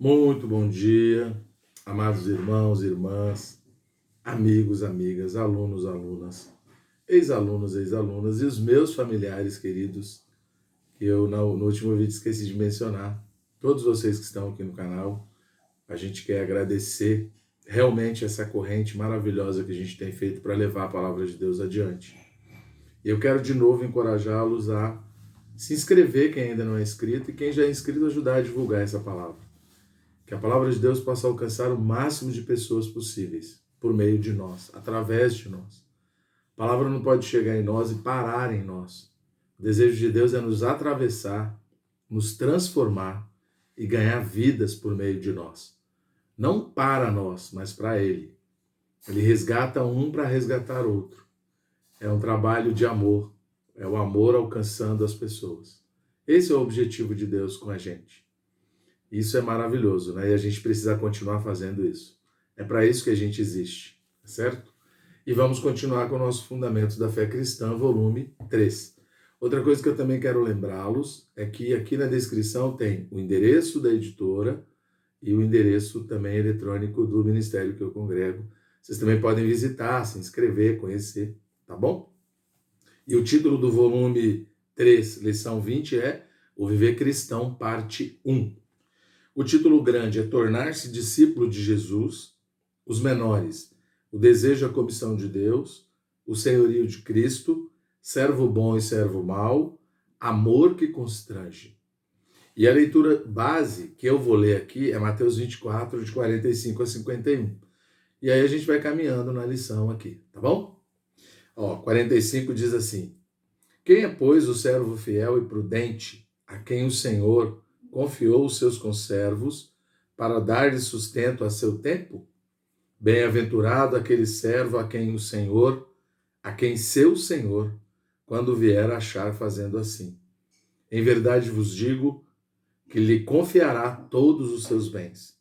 Muito bom dia, amados irmãos, irmãs, amigos, amigas, alunos, alunas, ex-alunos, ex-alunas e os meus familiares queridos, que eu no último vídeo esqueci de mencionar. Todos vocês que estão aqui no canal, a gente quer agradecer realmente essa corrente maravilhosa que a gente tem feito para levar a palavra de Deus adiante. E eu quero de novo encorajá-los a se inscrever, quem ainda não é inscrito, e quem já é inscrito, ajudar a divulgar essa palavra. Que a palavra de Deus possa alcançar o máximo de pessoas possíveis, por meio de nós, através de nós. A palavra não pode chegar em nós e parar em nós. O desejo de Deus é nos atravessar, nos transformar e ganhar vidas por meio de nós. Não para nós, mas para Ele. Ele resgata um para resgatar outro. É um trabalho de amor. É o amor alcançando as pessoas. Esse é o objetivo de Deus com a gente. Isso é maravilhoso, né? E a gente precisa continuar fazendo isso. É para isso que a gente existe, certo? E vamos continuar com o nosso Fundamentos da Fé Cristã, volume 3. Outra coisa que eu também quero lembrá-los é que aqui na descrição tem o endereço da editora e o endereço também eletrônico do ministério que eu congrego. Vocês também podem visitar, se inscrever, conhecer, tá bom? E o título do volume 3, lição 20, é O Viver Cristão, parte 1. O título grande é Tornar-se discípulo de Jesus, os menores, o desejo e a comissão de Deus, o senhorio de Cristo, servo bom e servo mau, amor que constrange. E a leitura base que eu vou ler aqui é Mateus 24, de 45 a 51. E aí a gente vai caminhando na lição aqui, tá bom? 45 diz assim: Quem é, pois, o servo fiel e prudente, a quem o Senhor confiou os seus conservos para dar-lhe sustento a seu tempo? Bem-aventurado aquele servo a quem seu Senhor, quando vier achar fazendo assim. Em verdade vos digo que lhe confiará todos os seus bens.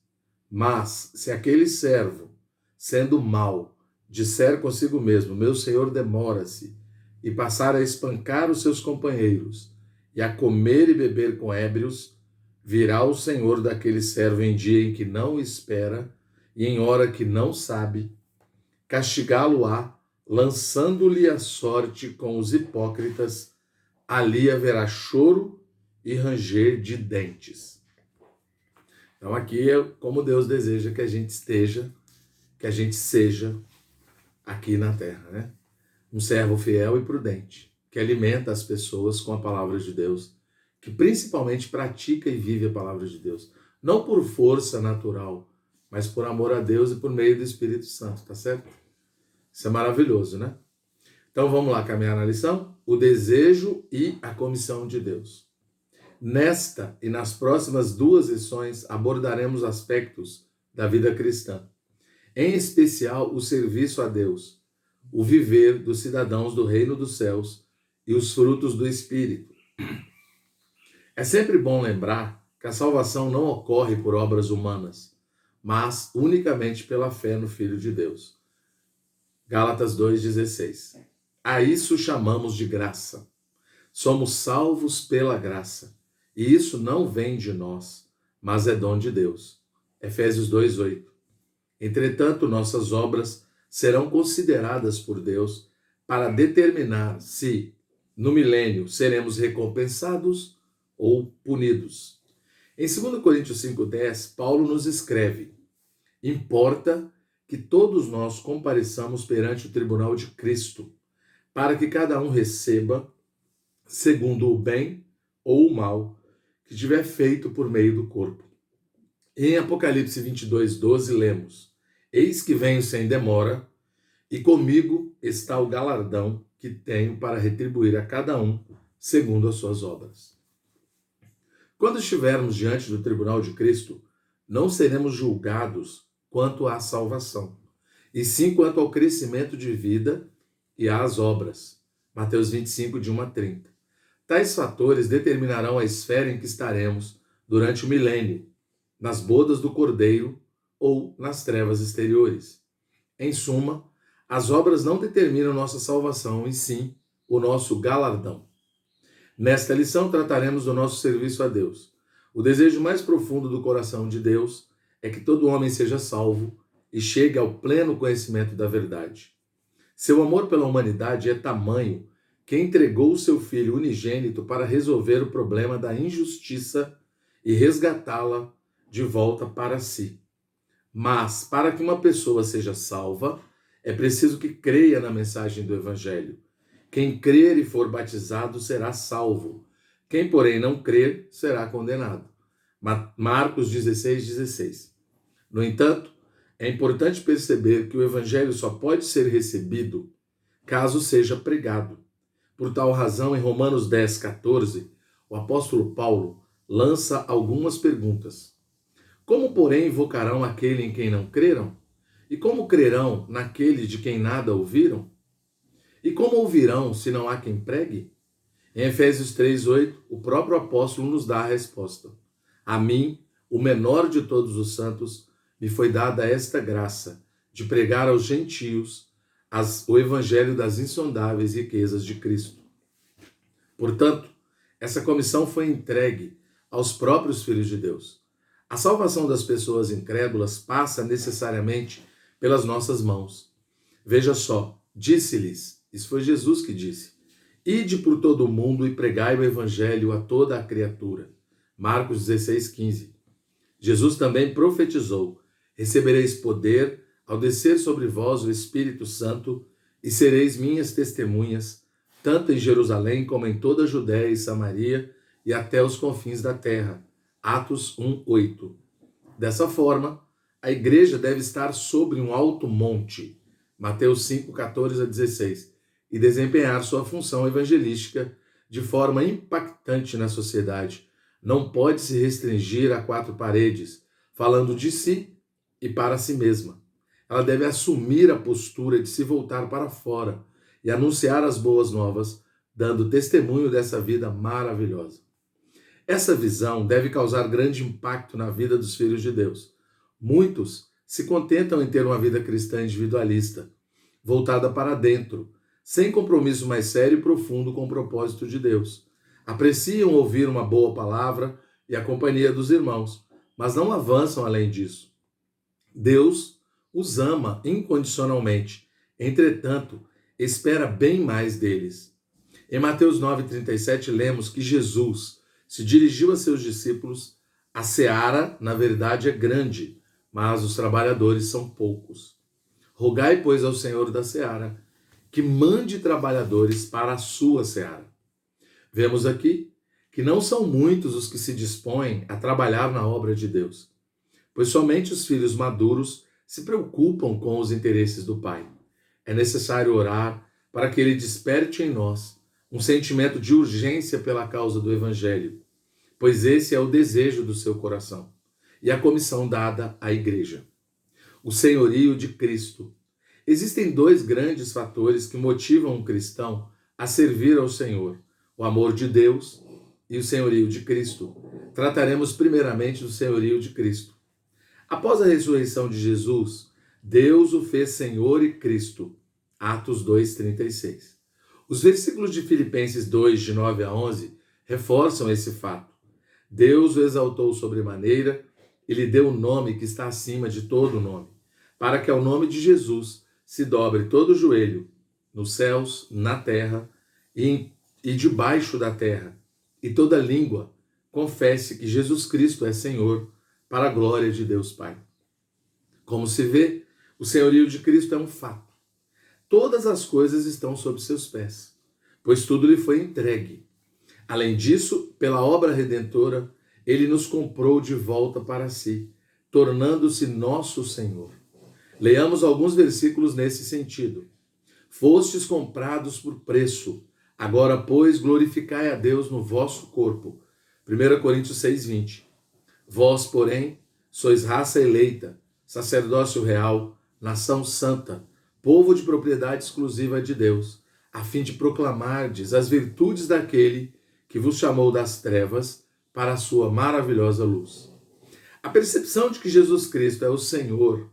Mas se aquele servo, sendo mau, disser consigo mesmo, meu Senhor demora-se, e passar a espancar os seus companheiros, e a comer e beber com ébrios, virá o Senhor daquele servo em dia em que não espera e em hora que não sabe, castigá-lo-á, lançando-lhe a sorte com os hipócritas, ali haverá choro e ranger de dentes. Então aqui é como Deus deseja que a gente esteja, que a gente seja aqui na terra, né? Um servo fiel e prudente, que alimenta as pessoas com a palavra de Deus, que principalmente pratica e vive a palavra de Deus. Não por força natural, mas por amor a Deus e por meio do Espírito Santo, tá certo? Isso é maravilhoso, né? Então vamos lá caminhar na lição? O desejo e a comissão de Deus. Nesta e nas próximas 2 lições abordaremos aspectos da vida cristã, em especial o serviço a Deus, o viver dos cidadãos do reino dos céus e os frutos do Espírito. É sempre bom lembrar que a salvação não ocorre por obras humanas, mas unicamente pela fé no Filho de Deus. Gálatas 2,16. A isso chamamos de graça. Somos salvos pela graça, e isso não vem de nós, mas é dom de Deus. Efésios 2,8. Entretanto, nossas obras serão consideradas por Deus para determinar se, no milênio, seremos recompensados ou punidos. Em 2 Coríntios 5,10, Paulo nos escreve: Importa que todos nós compareçamos perante o tribunal de Cristo, para que cada um receba, segundo o bem ou o mal que tiver feito por meio do corpo. Em Apocalipse 22:12 lemos: Eis que venho sem demora, e comigo está o galardão que tenho para retribuir a cada um segundo as suas obras. Quando estivermos diante do tribunal de Cristo, não seremos julgados quanto à salvação, e sim quanto ao crescimento de vida e às obras. Mateus 25, de 1 a 30. Tais fatores determinarão a esfera em que estaremos durante o milênio, nas bodas do Cordeiro ou nas trevas exteriores. Em suma, as obras não determinam nossa salvação, e sim o nosso galardão. Nesta lição trataremos do nosso serviço a Deus. O desejo mais profundo do coração de Deus é que todo homem seja salvo e chegue ao pleno conhecimento da verdade. Seu amor pela humanidade é tamanho que entregou o seu Filho unigênito para resolver o problema da injustiça e resgatá-la de volta para si. Mas, para que uma pessoa seja salva, é preciso que creia na mensagem do Evangelho. Quem crer e for batizado será salvo. Quem, porém, não crer, será condenado. Marcos 16:16. No entanto, é importante perceber que o Evangelho só pode ser recebido caso seja pregado. Por tal razão, em Romanos 10:14, o apóstolo Paulo lança algumas perguntas. Como, porém, invocarão aquele em quem não creram? E como crerão naquele de quem nada ouviram? E como ouvirão se não há quem pregue? Em Efésios 3:8, o próprio apóstolo nos dá a resposta. A mim, o menor de todos os santos, me foi dada esta graça, de pregar aos gentios o evangelho das insondáveis riquezas de Cristo. Portanto, essa comissão foi entregue aos próprios filhos de Deus. A salvação das pessoas incrédulas passa necessariamente pelas nossas mãos. Veja só, disse-lhes, isso foi Jesus que disse, ide por todo o mundo e pregai o evangelho a toda a criatura. Marcos 16:15. Jesus também profetizou, recebereis poder ao descer sobre vós o Espírito Santo e sereis minhas testemunhas, tanto em Jerusalém como em toda a Judéia e Samaria e até os confins da terra. Atos 1:8. Dessa forma, a igreja deve estar sobre um alto monte, Mateus 5:14-16, e desempenhar sua função evangelística de forma impactante na sociedade. Não pode se restringir a quatro paredes, falando de si e para si mesma. Ela deve assumir a postura de se voltar para fora e anunciar as boas novas, dando testemunho dessa vida maravilhosa. Essa visão deve causar grande impacto na vida dos filhos de Deus. Muitos se contentam em ter uma vida cristã individualista, voltada para dentro, sem compromisso mais sério e profundo com o propósito de Deus. Apreciam ouvir uma boa palavra e a companhia dos irmãos, mas não avançam além disso. Deus os ama incondicionalmente, entretanto, espera bem mais deles. Em Mateus 9:37 lemos que Jesus se dirigiu a seus discípulos: a seara, na verdade, é grande, mas os trabalhadores são poucos. Rogai, pois, ao Senhor da seara que mande trabalhadores para a sua seara. Vemos aqui que não são muitos os que se dispõem a trabalhar na obra de Deus, pois somente os filhos maduros se preocupam com os interesses do Pai. É necessário orar para que Ele desperte em nós um sentimento de urgência pela causa do Evangelho, pois esse é o desejo do seu coração e a comissão dada à igreja. O senhorio de Cristo. Existem dois grandes fatores que motivam um cristão a servir ao Senhor: o amor de Deus e o senhorio de Cristo. Trataremos primeiramente do senhorio de Cristo. Após a ressurreição de Jesus, Deus o fez Senhor e Cristo. Atos 2:36. Os versículos de Filipenses 2, de 9 a 11, reforçam esse fato. Deus o exaltou sobremaneira e lhe deu o nome que está acima de todo nome, para que ao nome de Jesus se dobre todo o joelho, nos céus, na terra e debaixo da terra, e toda língua confesse que Jesus Cristo é Senhor, para a glória de Deus Pai. Como se vê, o senhorio de Cristo é um fato. Todas as coisas estão sob seus pés, pois tudo lhe foi entregue. Além disso, pela obra redentora, ele nos comprou de volta para si, tornando-se nosso Senhor. Leamos alguns versículos nesse sentido. Fostes comprados por preço, agora, pois, glorificai a Deus no vosso corpo. 1 Coríntios 6:20. Vós, porém, sois raça eleita, sacerdócio real, nação santa, povo de propriedade exclusiva de Deus, a fim de proclamardes as virtudes daquele que vos chamou das trevas para a sua maravilhosa luz. A percepção de que Jesus Cristo é o Senhor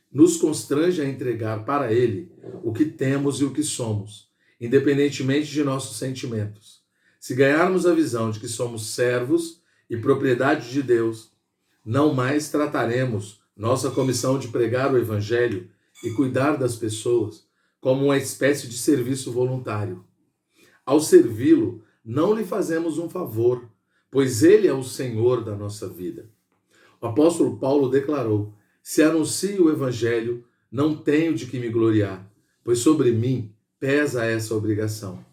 nos constrange a entregar para Ele o que temos e o que somos, independentemente de nossos sentimentos. Se ganharmos a visão de que somos servos e propriedade de Deus, não mais trataremos nossa comissão de pregar o Evangelho e cuidar das pessoas como uma espécie de serviço voluntário. Ao servi-lo, não lhe fazemos um favor, pois ele é o Senhor da nossa vida. O apóstolo Paulo declarou: se anuncio o Evangelho, não tenho de que me gloriar, pois sobre mim pesa essa obrigação.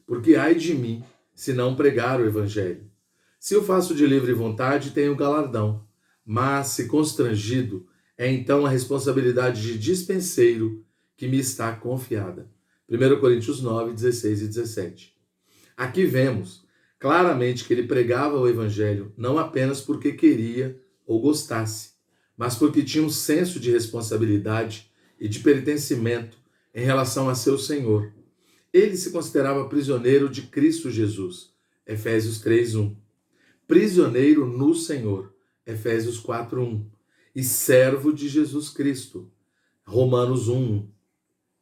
Porque ai de mim, se não pregar o Evangelho. Se o faço de livre vontade, tenho galardão, mas se constrangido, é então a responsabilidade de dispenseiro que me está confiada. 1 Coríntios 9, 16 e 17. Aqui vemos claramente que ele pregava o Evangelho não apenas porque queria ou gostasse, mas porque tinha um senso de responsabilidade e de pertencimento em relação a seu Senhor. Ele se considerava prisioneiro de Cristo Jesus, Efésios 3:1. Prisioneiro no Senhor, Efésios 4:1. E servo de Jesus Cristo, Romanos 1:1.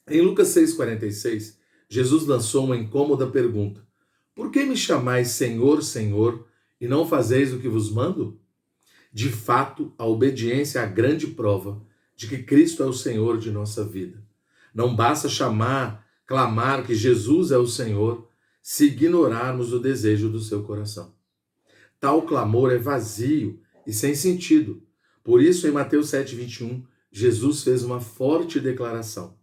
Em Lucas 6,46, Jesus lançou uma incômoda pergunta: por que me chamais Senhor, Senhor, e não fazeis o que vos mando? De fato, a obediência é a grande prova de que Cristo é o Senhor de nossa vida. Não basta clamar que Jesus é o Senhor, se ignorarmos o desejo do seu coração. Tal clamor é vazio e sem sentido. Por isso, em Mateus 7,21, Jesus fez uma forte declaração: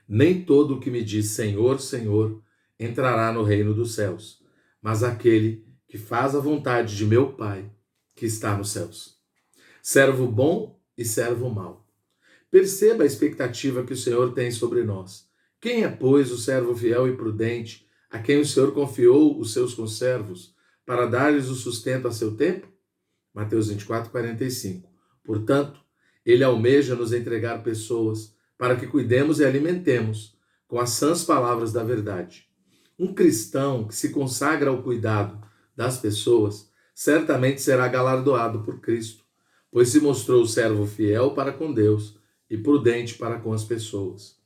nem todo o que me diz Senhor, Senhor, entrará no reino dos céus, mas aquele que faz a vontade de meu Pai, que está nos céus. Servo bom e servo mau. Perceba a expectativa que o Senhor tem sobre nós. Quem é, pois, o servo fiel e prudente, a quem o Senhor confiou os seus conservos, para dar-lhes o sustento a seu tempo? Mateus 24:45. Portanto, ele almeja nos entregar pessoas para que cuidemos e alimentemos com as sãs palavras da verdade. Um cristão que se consagra ao cuidado das pessoas certamente será galardoado por Cristo, pois se mostrou servo fiel para com Deus e prudente para com as pessoas.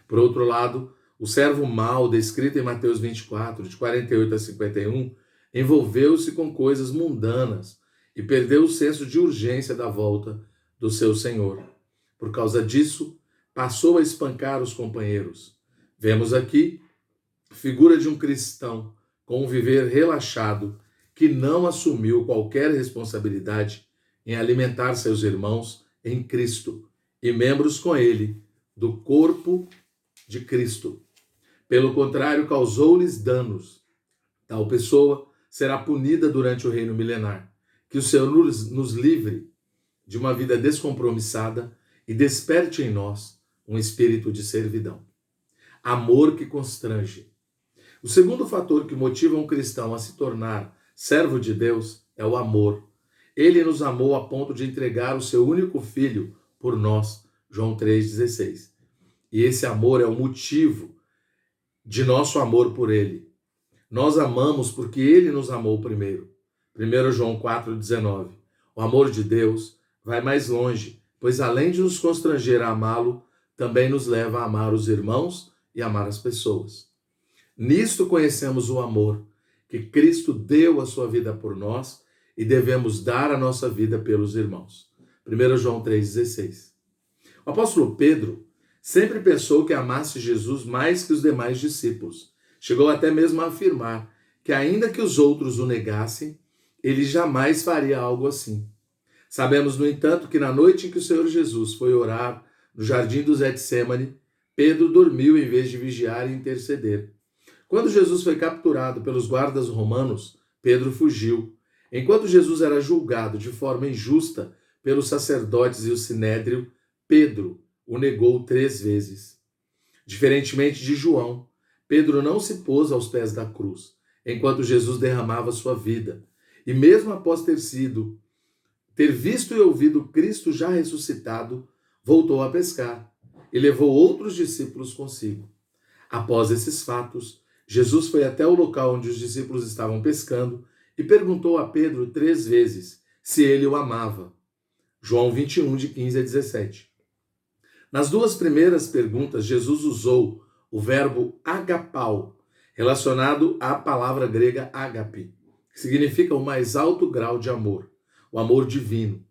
Por outro lado, o servo mau, descrito em Mateus 24, de 48 a 51, envolveu-se com coisas mundanas e perdeu o senso de urgência da volta do seu Senhor. Por causa disso, passou a espancar os companheiros. Vemos aqui a figura de um cristão com um viver relaxado que não assumiu qualquer responsabilidade em alimentar seus irmãos em Cristo e membros com ele do corpo de Cristo. Pelo contrário, causou-lhes danos. Tal pessoa será punida durante o reino milenar. Que o Senhor nos livre de uma vida descompromissada e desperte em nós um espírito de servidão. Amor que constrange. O segundo fator que motiva um cristão a se tornar servo de Deus é o amor. Ele nos amou a ponto de entregar o seu único filho por nós, João 3,16. E esse amor é o motivo de nosso amor por ele. Nós amamos porque ele nos amou primeiro. 1 João 4,19. O amor de Deus vai mais longe, pois além de nos constranger a amá-lo, também nos leva a amar os irmãos e amar as pessoas. Nisto conhecemos o amor, que Cristo deu a sua vida por nós e devemos dar a nossa vida pelos irmãos. 1 João 3,16. O apóstolo Pedro sempre pensou que amasse Jesus mais que os demais discípulos. Chegou até mesmo a afirmar que ainda que os outros o negassem, ele jamais faria algo assim. Sabemos, no entanto, que na noite em que o Senhor Jesus foi orar no jardim do Getsêmani, Pedro dormiu em vez de vigiar e interceder. Quando Jesus foi capturado pelos guardas romanos, Pedro fugiu. Enquanto Jesus era julgado de forma injusta pelos sacerdotes e o sinédrio, Pedro o negou 3 vezes. Diferentemente de João, Pedro não se pôs aos pés da cruz, enquanto Jesus derramava sua vida. E mesmo após ter visto e ouvido Cristo já ressuscitado, voltou a pescar e levou outros discípulos consigo. Após esses fatos, Jesus foi até o local onde os discípulos estavam pescando e perguntou a Pedro 3 vezes se ele o amava. João 21, de 15 a 17. Nas 2 primeiras perguntas, Jesus usou o verbo agapau, relacionado à palavra grega ágape, que significa o mais alto grau de amor, o amor divino.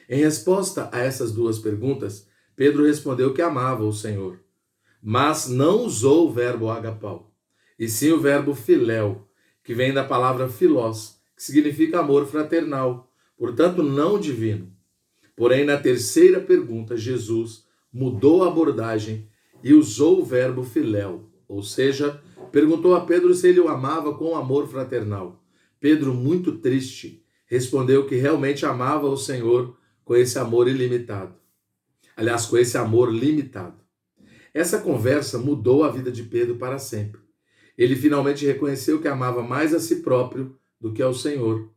Em resposta a essas duas perguntas, Pedro respondeu que amava o Senhor, mas não usou o verbo agapau, e sim o verbo filéu, que vem da palavra filós, que significa amor fraternal, portanto não divino. Porém, na terceira pergunta, Jesus mudou a abordagem e usou o verbo filéu, ou seja, perguntou a Pedro se ele o amava com amor fraternal. Pedro, muito triste, respondeu que realmente amava o Senhor com esse amor ilimitado. Aliás, com esse amor limitado. Essa conversa mudou a vida de Pedro para sempre. Ele finalmente reconheceu que amava mais a si próprio do que ao Senhor.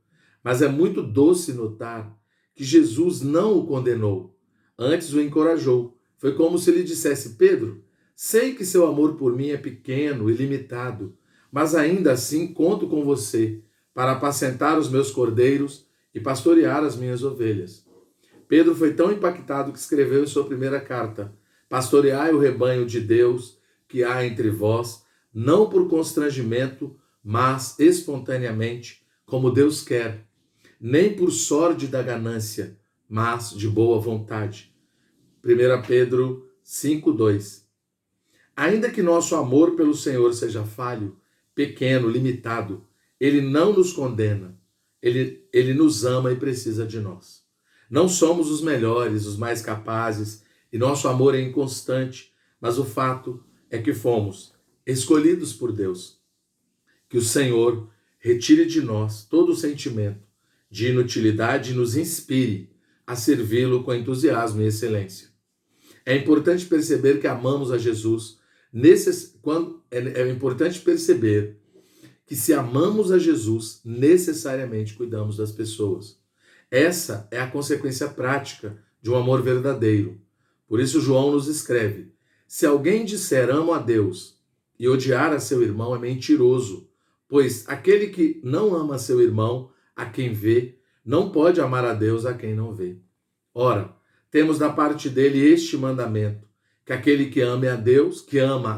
Mas é muito doce notar que Jesus não o condenou, antes o encorajou. Foi como se lhe dissesse: Pedro, sei que seu amor por mim é pequeno e limitado, mas ainda assim conto com você para apacentar os meus cordeiros e pastorear as minhas ovelhas. Pedro foi tão impactado que escreveu em sua primeira carta: pastoreai o rebanho de Deus que há entre vós, não por constrangimento, mas espontaneamente, como Deus quer, nem por sorte da ganância, mas de boa vontade. 1 Pedro 5:2. Ainda que nosso amor pelo Senhor seja falho, pequeno, limitado, ele não nos condena. Ele nos ama e precisa de nós. Não somos os melhores, os mais capazes, e nosso amor é inconstante, mas o fato é que fomos escolhidos por Deus. Que o Senhor retire de nós todo o sentimento de inutilidade e nos inspire a servi-lo com entusiasmo e excelência. É importante perceber que amamos a Jesus. É importante perceber que se amamos a Jesus, necessariamente cuidamos das pessoas. Essa é a consequência prática de um amor verdadeiro. Por isso João nos escreve: se alguém disser amo a Deus e odiar a seu irmão é mentiroso, pois aquele que não ama seu irmão, a quem vê, não pode amar a Deus a quem não vê. Ora, temos da parte dele este mandamento, que aquele que ama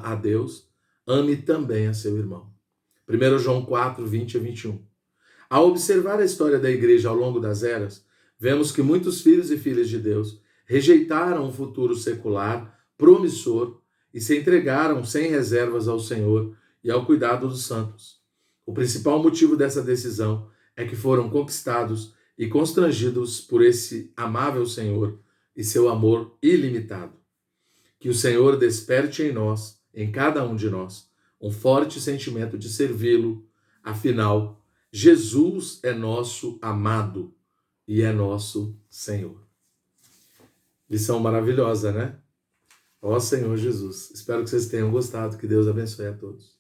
a Deus, ame também a seu irmão. 1 João 4, 20 a 21. Ao observar a história da igreja ao longo das eras, vemos que muitos filhos e filhas de Deus rejeitaram um futuro secular, promissor, e se entregaram sem reservas ao Senhor e ao cuidado dos santos. O principal motivo dessa decisão é que foram conquistados e constrangidos por esse amável Senhor e seu amor ilimitado. Que o Senhor desperte em nós, em cada um de nós, um forte sentimento de servi-lo. Afinal, Jesus é nosso amado e é nosso Senhor. Lição maravilhosa, né? Ó Senhor Jesus. Espero que vocês tenham gostado. Que Deus abençoe a todos.